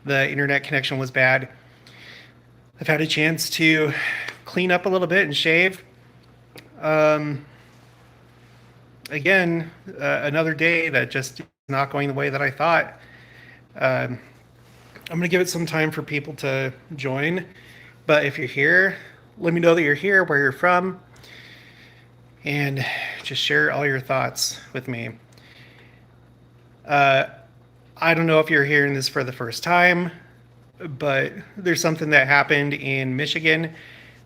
the internet connection was bad. I've had a chance to clean up a little bit and shave. Um, Again, another day that just is not going the way that I thought. Um, I'm going to give it some time for people to join. But if you're here, let me know that you're here, where you're from, and just share all your thoughts with me. Uh, I don't know if you're hearing this for the first time, but there's something that happened in Michigan.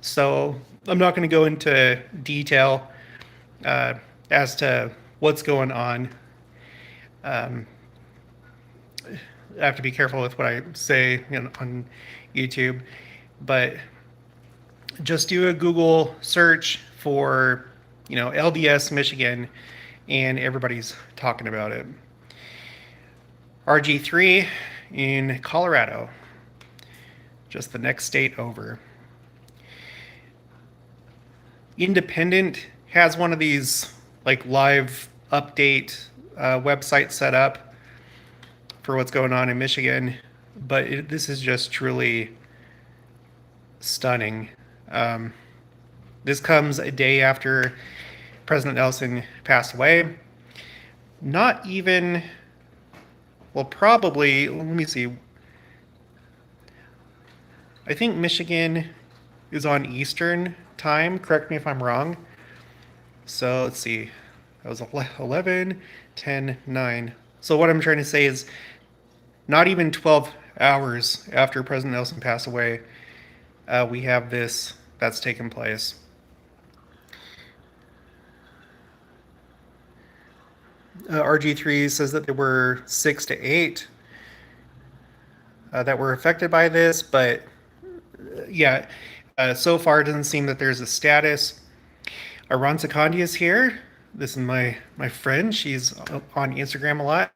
So I'm not going to go into detail uh, as to what's going on. Um, I have to be careful with what I say on YouTube, but just do a Google search for, LDS Michigan, and everybody's talking about it. RG3 in Colorado, just the next state over. Independent has one of these like live update websites set up for what's going on in Michigan, but this is just truly stunning. This comes a day after President Nelson passed away. Not even, well, probably, let me see. I think Michigan is on Eastern time. Correct me if I'm wrong. So let's see. That was 11, 10, 9. So what I'm trying to say is not even 12 hours after President Nelson passed away, we have this that's taken place. RG3 says that there were 6 to 8 that were affected by this, but yeah, so far it doesn't seem that there's a status. Artza is here. This is my friend. She's on Instagram a lot.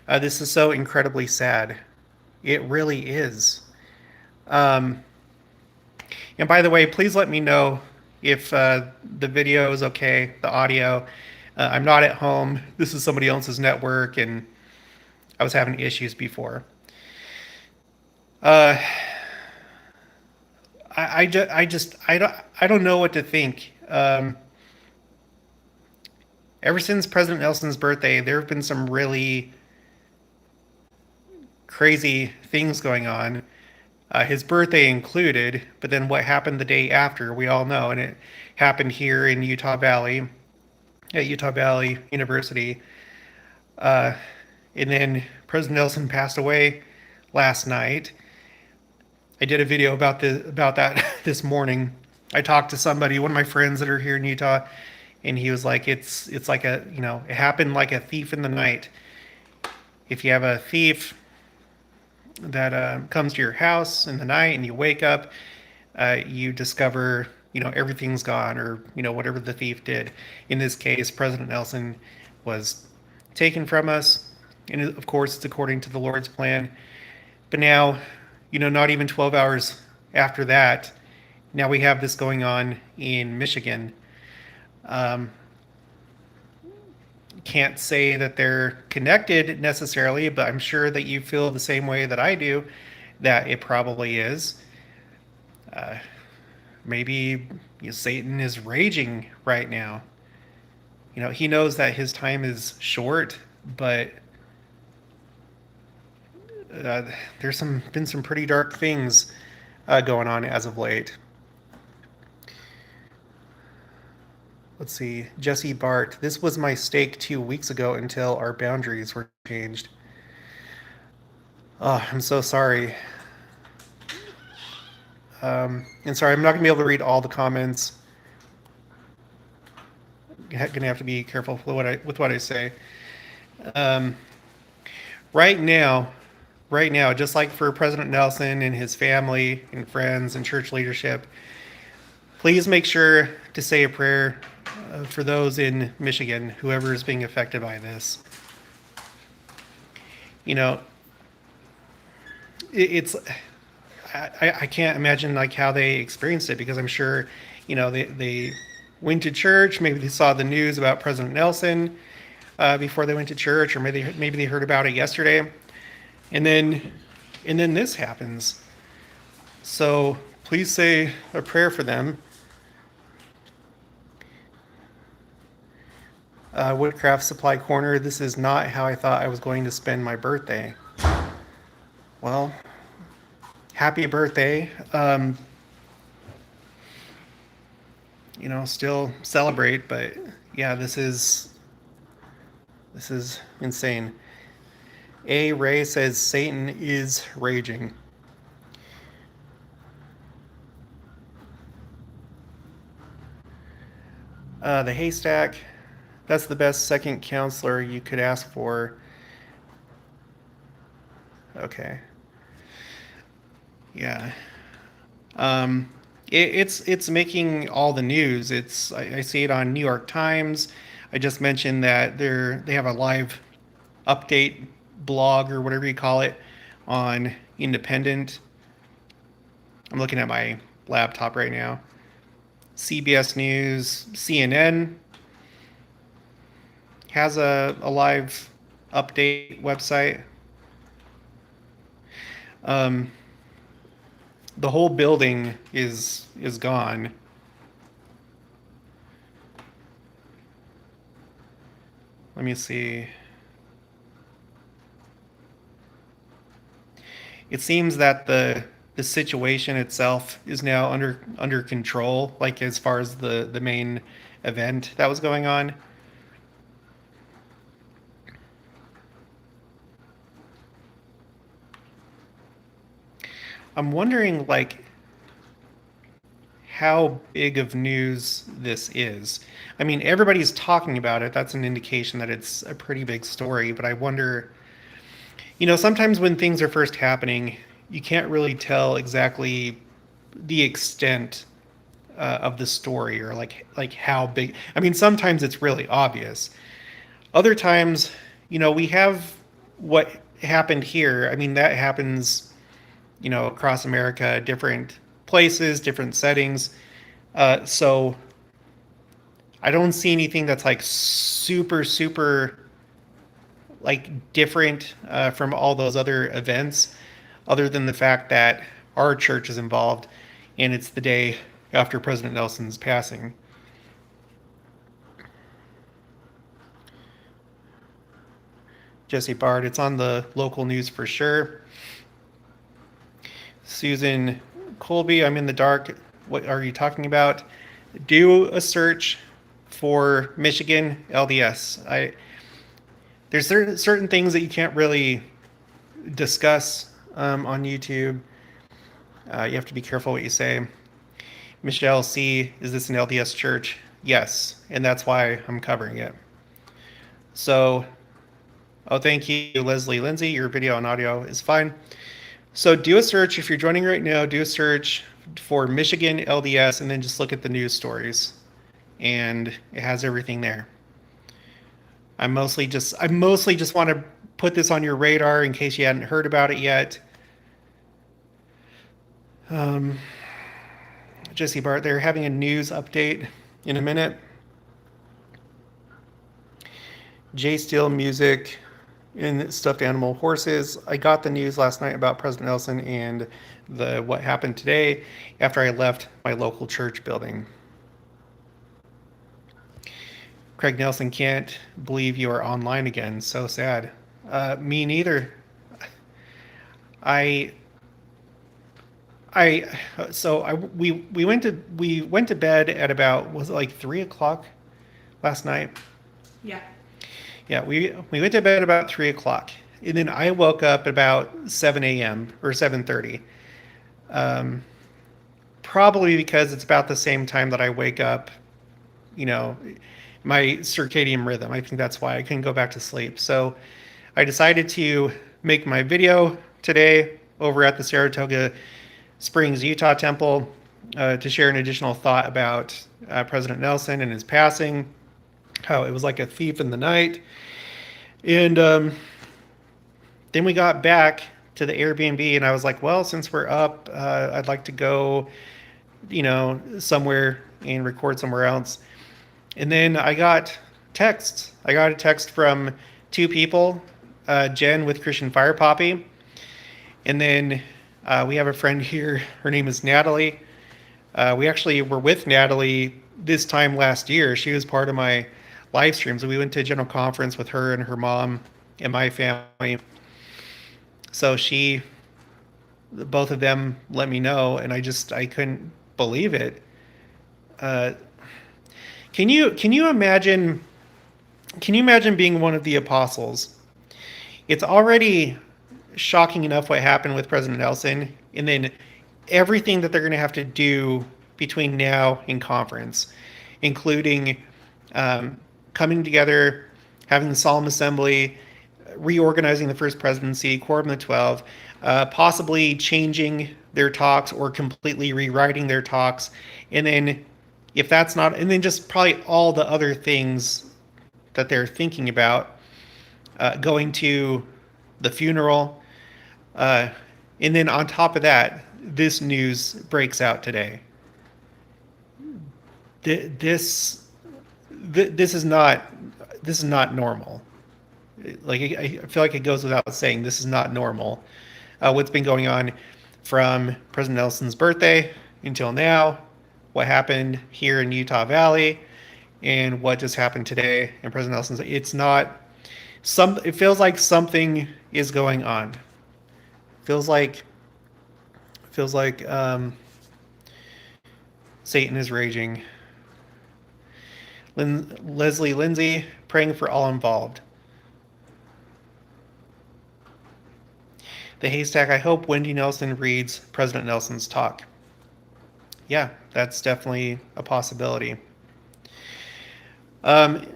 This is so incredibly sad. It really is. And by the way, please let me know if the video is okay, the audio. I'm not at home. This is somebody else's network, and I was having issues before. I don't know what to think. Ever since President Nelson's birthday, there have been some really crazy things going on. His birthday included, but then what happened the day after, we all know, and it happened here in Utah Valley, at Utah Valley University. And then President Nelson passed away last night. I did a video about that this morning. I talked to somebody, one of my friends that are here in Utah, and he was like, it's like it happened like a thief in the night. If you have a thief that comes to your house in the night and you wake up, you discover, everything's gone, or, whatever the thief did. In this case, President Nelson was taken from us, and of course, it's according to the Lord's plan. But now, not even 12 hours after that, now we have this going on in Michigan. Can't say that they're connected necessarily, but I'm sure that you feel the same way that I do, that it probably is. Maybe Satan is raging right now. He knows that his time is short, but there's been some pretty dark things going on as of late. Let's see, Jesse Bart. This was my stake 2 weeks ago until our boundaries were changed. Oh, I'm so sorry. And sorry, I'm not going to be able to read all the comments. I'm going to have to be careful with what I say. Right now, just like for President Nelson and his family and friends and church leadership, please make sure to say a prayer for those in Michigan, whoever is being affected by this. I can't imagine like how they experienced it, because I'm sure, they went to church, maybe they saw the news about President Nelson before they went to church, or maybe they heard about it yesterday. And then And then this happens. So please say a prayer for them. Woodcraft Supply Corner, this is not how I thought I was going to spend my birthday. Well, happy birthday. Still celebrate, but yeah, this is insane. A. Ray says Satan is raging. The haystack, that's the best second counselor you could ask for. Okay. Yeah. It's making all the news. I see it on New York Times. I just mentioned that they have a live update blog or whatever you call it on Independent. I'm looking at my laptop right now. CBS News, CNN has a live update website. The whole building is gone. Let me see. It seems that the situation itself is now under control, like as far as the main event that was going on. I'm wondering, like, how big of news this is. I mean, everybody's talking about it. That's an indication that it's a pretty big story. But I wonder, sometimes when things are first happening, you can't really tell exactly the extent of the story, or like how big. I mean, sometimes it's really obvious. Other times, we have what happened here. I mean, that happens across America, different places, different settings. So I don't see anything that's like super, super like different from all those other events, other than the fact that our church is involved and it's the day after President Nelson's passing. Jesse Bard, it's on the local news for sure. Susan Colby, I'm in the dark. What are you talking about? Do a search for Michigan LDS. There's certain things that you can't really discuss on YouTube. You have to be careful what you say. Michelle C., is this an LDS church? Yes, and that's why I'm covering it. So, thank you, Leslie Lindsay. Your video and audio is fine. So do a search. If you're joining right now, do a search for Michigan LDS and then just look at the news stories. And it has everything there. I mostly just want to put this on your radar in case you hadn't heard about it yet. Jesse Bart, they're having a news update in a minute. J Steel Music in Stuffed Animal Horses. I got the news last night about President Nelson and what happened today after I left my local church building. Craig Nelson, can't believe you are online again. So sad. Me neither. We went to bed at about, was it like 3:00 last night? Yeah. Yeah, we went to bed about 3:00, and then I woke up about 7 a.m. or 7:30. Probably because it's about the same time that I wake up, my circadian rhythm. I think that's why I couldn't go back to sleep. So I decided to make my video today over at the Saratoga Springs, Utah Temple to share an additional thought about President Nelson and his passing, how it was like a thief in the night. And then we got back to the Airbnb, and I was like, well, since we're up, I'd like to go, somewhere and record somewhere else. And then I got texts. I got a text from two people, Jen with Christian Fire Poppy, And then we have a friend here. Her name is Natalie. We actually were with Natalie this time last year. She was part of my live streams. We went to a general conference with her and her mom and my family. So both of them let me know, and I couldn't believe it. Uh, can you imagine? Can you imagine being one of the apostles? It's already shocking enough what happened with President Nelson, and then everything that they're going to have to do between now and conference, including coming together, having the solemn assembly, reorganizing the first presidency, Quorum of the 12, possibly changing their talks or completely rewriting their talks, and then if that's not, and then just probably all the other things that they're thinking about, going to the funeral, and then on top of that, this news breaks out today. This is not normal. Like I feel like it goes without saying, this is not normal. What's been going on from President Nelson's birthday until now, what happened here in Utah Valley, and what just happened today in President Nelson's. It feels like something is going on. Feels like Satan is raging. Leslie Lindsay praying for all involved. The Haystack, I hope Wendy Nelson reads President Nelson's talk. Yeah, that's definitely a possibility. Again,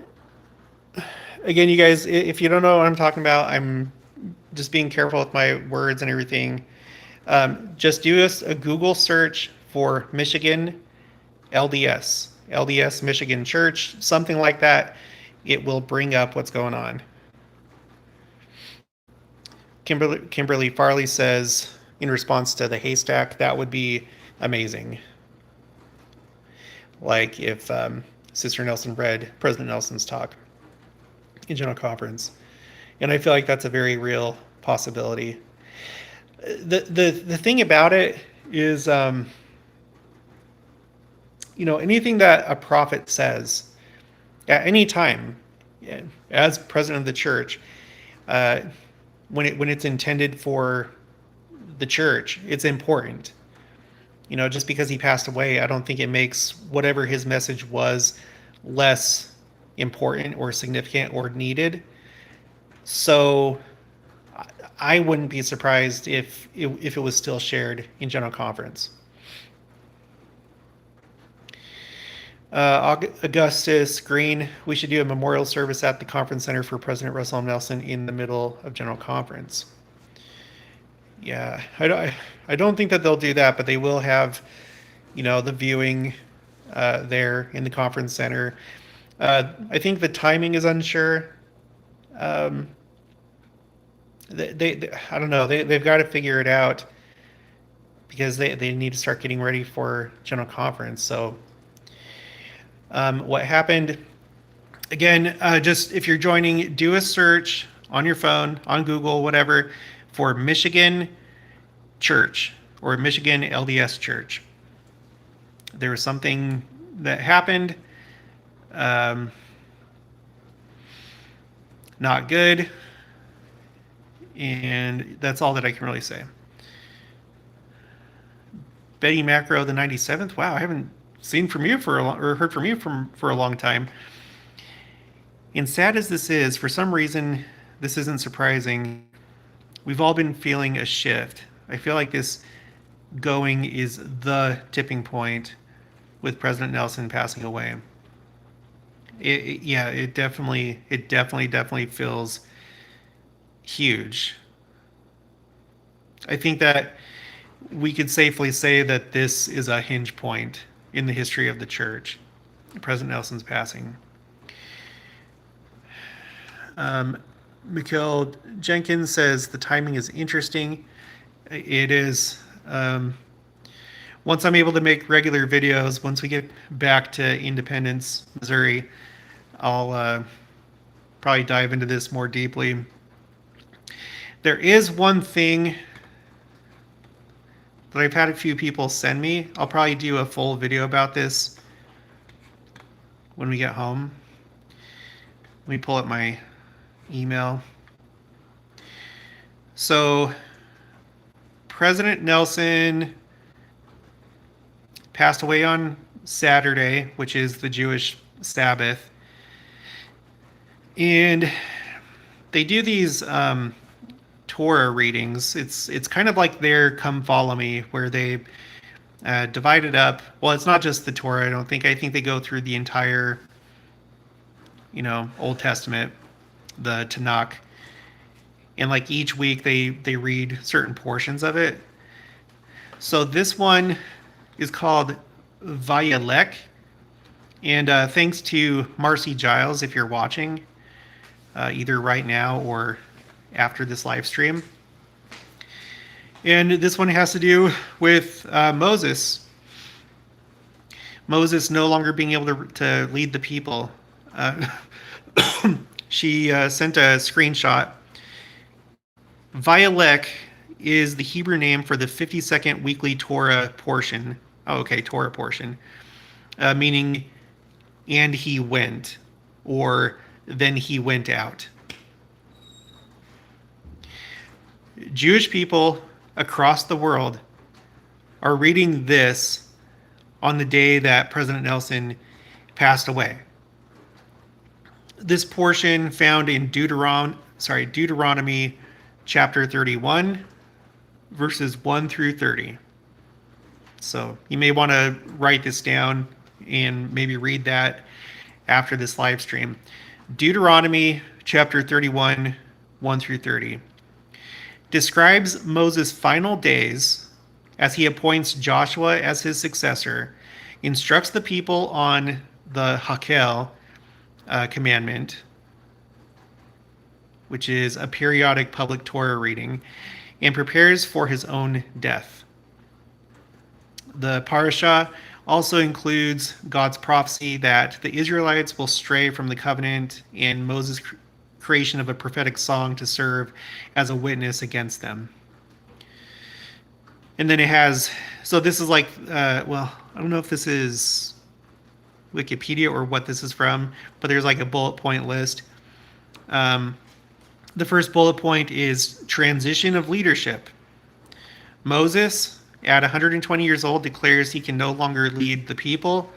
you guys, if you don't know what I'm talking about, I'm just being careful with my words and everything. Just do a Google search for Michigan LDS Michigan Church, something like that. It will bring up what's going on. Kimberly Farley says, in response to the Haystack, that would be amazing. Like if Sister Nelson read President Nelson's talk in General Conference. And I feel like that's a very real possibility. The thing about it is, anything that a prophet says at any time, as president of the church, when it's intended for the church, it's important. Just because he passed away, I don't think it makes whatever his message was less important or significant or needed. So I wouldn't be surprised if it was still shared in General Conference. Augustus Green, we should do a memorial service at the conference center for President Russell M. Nelson in the middle of General Conference. Yeah, I don't think that they'll do that, but they will have, the viewing there in the conference center. I think the timing is unsure. They I don't know. They've got to figure it out because they need to start getting ready for General Conference. So what happened, again, just if you're joining, do a search on your phone, on Google, whatever, for Michigan Church or Michigan LDS Church. There was something that happened, not good, and that's all that I can really say. Betty Macro, the 97th. Wow, I haven't seen from you or heard from you for a long time. And sad as this is, for some reason, this isn't surprising. We've all been feeling a shift. I feel like this going is the tipping point with President Nelson passing away. It definitely feels huge. I think that we could safely say that this is a hinge point in the history of the church, President Nelson's passing. Mikhail Jenkins says the timing is interesting. It is. Once I'm able to make regular videos, once we get back to Independence, Missouri, I'll probably dive into this more deeply. There is one thing that I've had a few people send me. I'll probably do a full video about this when we get home. Let me pull up my email. So, President Nelson passed away on Saturday, which is the Jewish Sabbath. And they do these Torah readings. It's kind of like their Come Follow Me, where they divide it up. Well, it's not just the Torah, I don't think. I think they go through the entire, Old Testament, the Tanakh. And like each week they read certain portions of it. So this one is called Vayelech. And thanks to Marcy Giles, if you're watching, either right now or after this live stream. And this one has to do with Moses. Moses no longer being able to lead the people. She sent a screenshot. Vayelech is the Hebrew name for the 52nd weekly Torah portion. Oh, okay, Torah portion. Meaning, and he went, or then he went out. Jewish people across the world are reading this on the day that President Nelson passed away. This portion found in Deuteronomy chapter 31, verses 1 through 30. So you may want to write this down and maybe read that after this live stream. Deuteronomy chapter 31, 1 through 30. Describes Moses' final days as he appoints Joshua as his successor, instructs the people on the Hakel commandment, which is a periodic public Torah reading, and prepares for his own death. The parasha also includes God's prophecy that the Israelites will stray from the covenant and Moses' creation of a prophetic song to serve as a witness against them. And then it has, so this is like, I don't know if this is Wikipedia or what this is from, but there's like a bullet point list. The first bullet point is transition of leadership. Moses, at 120 years old, declares he can no longer lead the people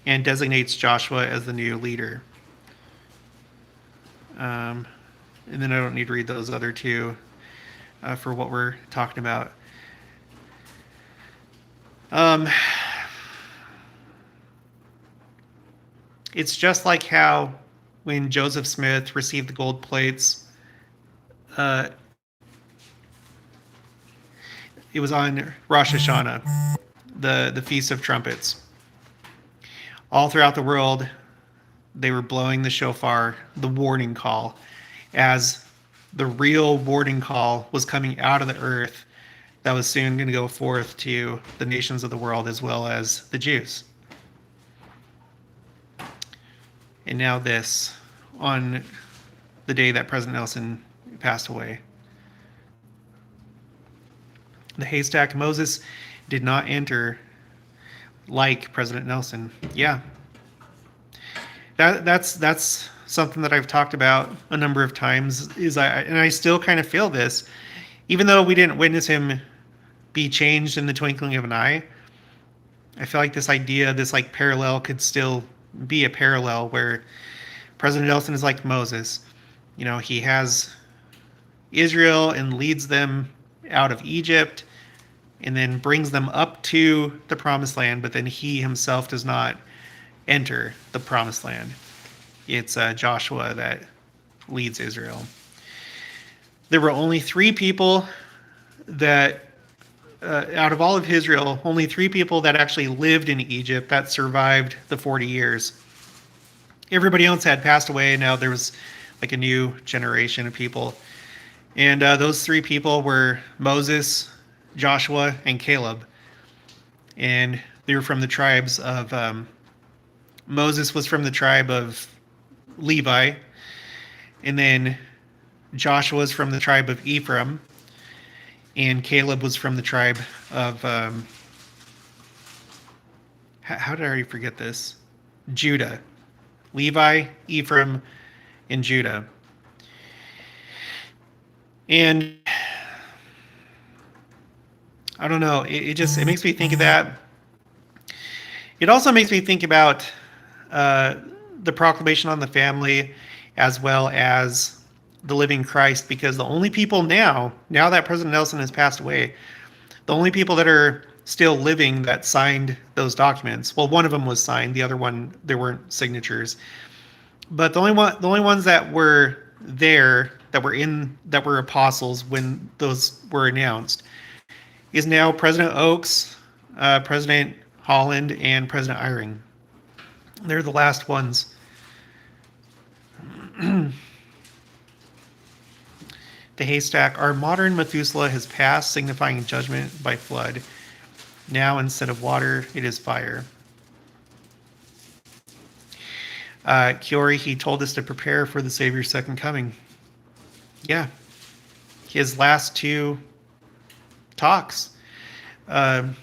and designates Joshua as the new leader. And then I don't need to read those other two for what we're talking about. It's just like how when Joseph Smith received the gold plates, it was on Rosh Hashanah, the Feast of Trumpets. All throughout the world, they were blowing the shofar, the warning call, as the real warning call was coming out of the earth that was soon going to go forth to the nations of the world as well as the Jews. And now this, on the day that President Nelson passed away. The haystack Moses did not enter like President Nelson. Yeah. That's something that I've talked about a number of times, and I still kind of feel this. Even though we didn't witness him be changed in the twinkling of an eye, I feel like this idea, this like parallel could still be a parallel where President Nelson is like Moses. He has Israel and leads them out of Egypt and then brings them up to the promised land, but then he himself does not enter the promised land. It's Joshua that leads Israel. There were only 3 people that, out of all of Israel, only 3 people that actually lived in Egypt that survived the 40 years. Everybody else had passed away, and now there was like a new generation of people. And those 3 people were Moses, Joshua, and Caleb. And they were from the tribes of, Moses was from the tribe of Levi, and then Joshua was from the tribe of Ephraim, and Caleb was from the tribe of how did I already forget this? Judah, Levi, Ephraim, and Judah. And I don't know. It makes me think of that. It also makes me think about the proclamation on the family, as well as the living Christ, because the only people now that President Nelson has passed away, the only people that are still living that signed those documents. Well, one of them was signed. The other one, there weren't signatures. But the only ones that were there, that were apostles when those were announced, is now President Oaks, President Holland, and President Eyring. They're the last ones. The haystack. Our modern Methuselah has passed, signifying judgment by flood. Now, instead of water, it is fire. Kiori, he told us to prepare for the Savior's second coming. Yeah. His last two talks. The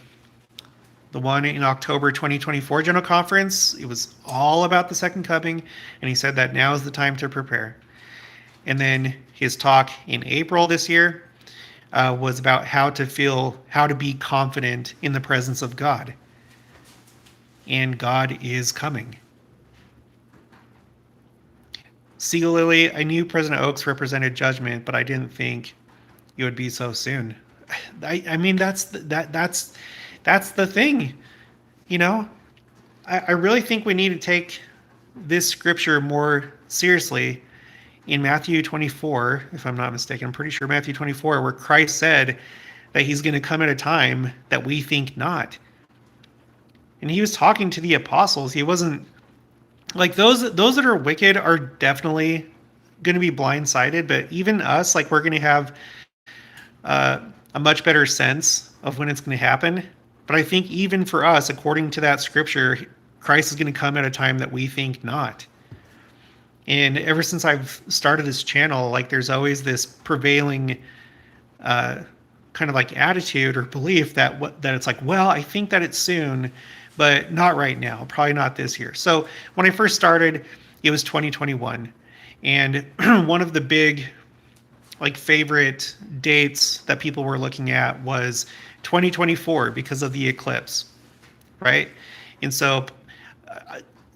one in October 2024 General Conference, it was all about the second coming, and he said that now is the time to prepare. And then his talk in April this year was about how to be confident in the presence of God. And God is coming. Sea Lily, I knew President Oaks represented judgment, but I didn't think it would be so soon. I mean, that's the thing, you know. I really think we need to take this scripture more seriously. In Matthew 24, if I'm not mistaken, I'm pretty sure Matthew 24, where Christ said that he's going to come at a time that we think not. And he was talking to the apostles. He wasn't like those that are wicked are definitely going to be blindsided, but even us, like, we're going to have a much better sense of when it's going to happen. But I think even for us, according to that scripture, Christ is going to come at a time that we think not. And ever since I've started this channel, like, there's always this prevailing kind of like attitude or belief that it's like, well, I think that it's soon, but not right now, probably not this year. So when I first started, it was 2021. And one of the big, like, favorite dates that people were looking at was 2024 because of the eclipse, right? And so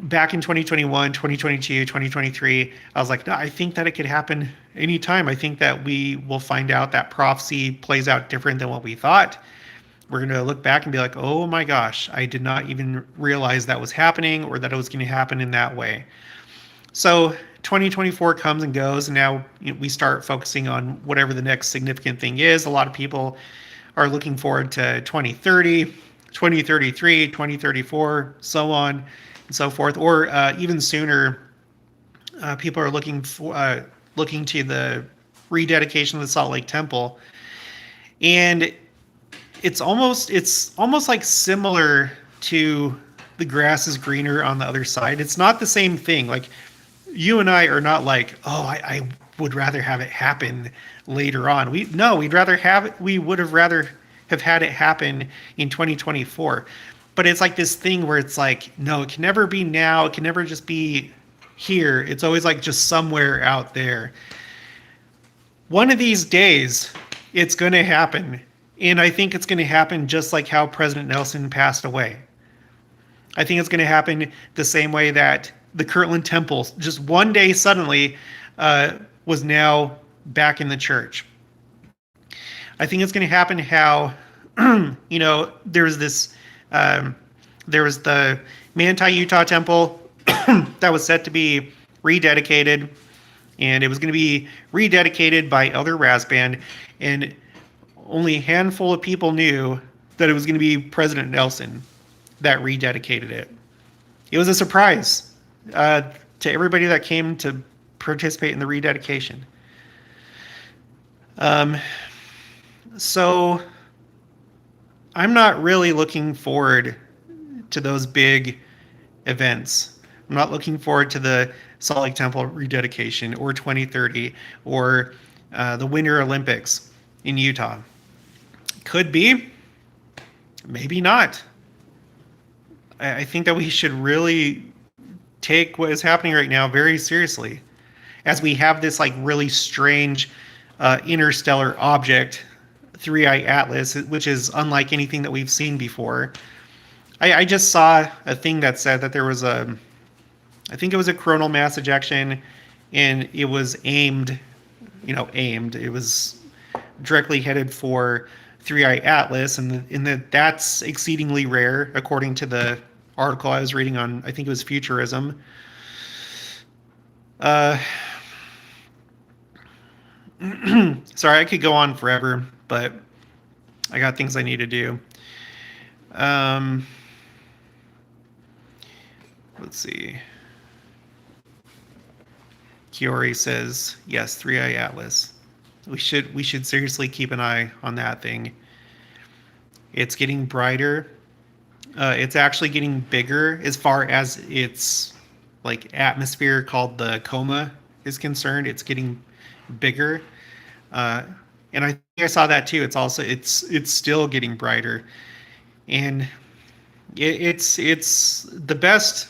back in 2021, 2022, 2023, I was like, no, I think that it could happen anytime. I think that we will find out that prophecy plays out different than what we thought. We're going to look back and be like, oh my gosh, I did not even realize that was happening, or that it was going to happen in that way. So 2024 comes and goes, and now we start focusing on whatever the next significant thing is. A lot of people are looking forward to 2030, 2033, 2034, so on and so forth, or even sooner. People are looking to the rededication of the Salt Lake Temple, and it's almost like similar to the grass is greener on the other side. It's not the same thing. Like, you and I are not like, oh, I would rather have it happen later on. We would rather have had it happen in 2024. But it's like this thing where it's like, no, it can never be now. It can never just be here. It's always like just somewhere out there. One of these days, it's going to happen. And I think it's going to happen just like how President Nelson passed away. I think it's going to happen the same way that the Kirtland Temple just one day suddenly was now back in the church. I think it's going to happen how, there was the Manti, Utah Temple that was set to be rededicated, and it was going to be rededicated by Elder Rasband, and only a handful of people knew that it was going to be President Nelson that rededicated it. It was a surprise to everybody that came to participate in the rededication. So I'm not really looking forward to those big events. I'm not looking forward to the Salt Lake Temple rededication, or 2030, or the Winter Olympics in Utah. Could be, maybe not. I think that we should really take what is happening right now very seriously, as we have this like really strange interstellar object, Three-Eye Atlas, which is unlike anything that we've seen before. I just saw a thing that said that there was I think it was a coronal mass ejection, and it was aimed. It was directly headed for Three-Eye Atlas, and that's exceedingly rare, according to the article I was reading on, I think it was Futurism. Sorry, I could go on forever, but I got things I need to do. Let's see. Kiori says, yes, Three-Eye Atlas. We should seriously keep an eye on that thing. It's getting brighter. It's actually getting bigger as far as its like atmosphere called the coma is concerned. It's getting bigger. And I think I saw that too. It's still getting brighter. And it's the best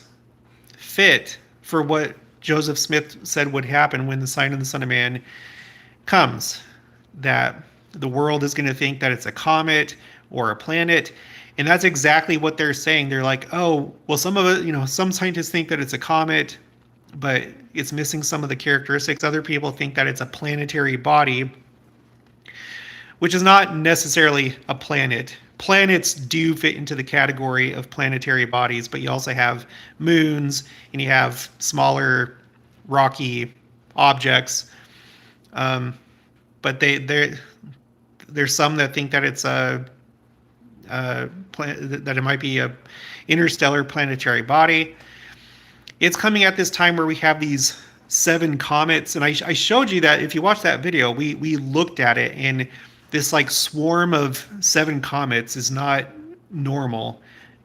fit for what Joseph Smith said would happen when the sign of the Son of Man comes, that the world is going to think that it's a comet or a planet. And that's exactly what they're saying. They're like, oh, well, some of it, some scientists think that it's a comet, but it's missing some of the characteristics. Other people think that it's a planetary body, which is not necessarily a planet. Planets do fit into the category of planetary bodies, but you also have moons and you have smaller rocky objects. But there's some that think that it's that it might be a interstellar planetary body. It's coming at this time where we have these 7 comets, and I showed you that if you watch that video, we looked at it, and this like swarm of 7 comets is not normal.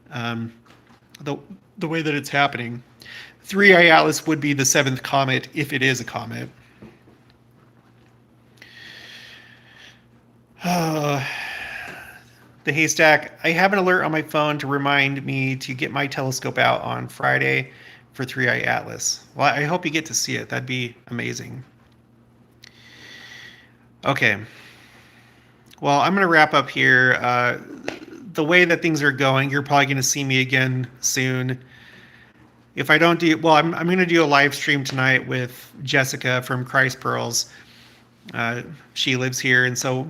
The way that it's happening, Three-Eye Atlas would be the 7th comet if it is a comet. The haystack. I have an alert on my phone to remind me to get my telescope out on Friday for Three-Eye Atlas. Well, I hope you get to see it. That'd be amazing. Okay. Well, I'm going to wrap up here. The way that things are going, you're probably going to see me again soon. If I don't do, well, I'm going to do a live stream tonight with Jessica from Christ Pearls. She lives here, and so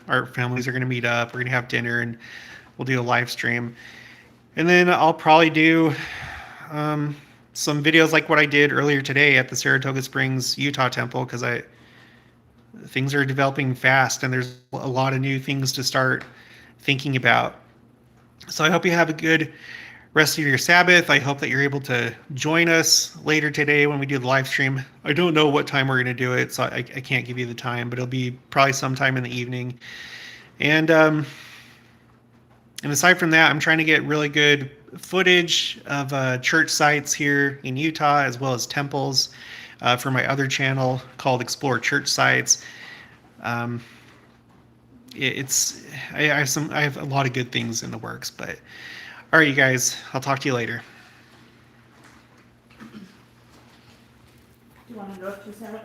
our families are gonna meet up. We're gonna have dinner, and we'll do a live stream. And then I'll probably do some videos like what I did earlier today at the Saratoga Springs, Utah temple, because things are developing fast, and there's a lot of new things to start thinking about. So I hope you have a good rest of your Sabbath. I hope that you're able to join us later today when we do the live stream. I don't know what time we're going to do it, so I can't give you the time, but it'll be probably sometime in the evening. And aside from that, I'm trying to get really good footage of church sites here in Utah, as well as temples, for my other channel called Explore Church Sites. I have a lot of good things in the works, but all right, you guys, I'll talk to you later. Do you want to go to sandwich?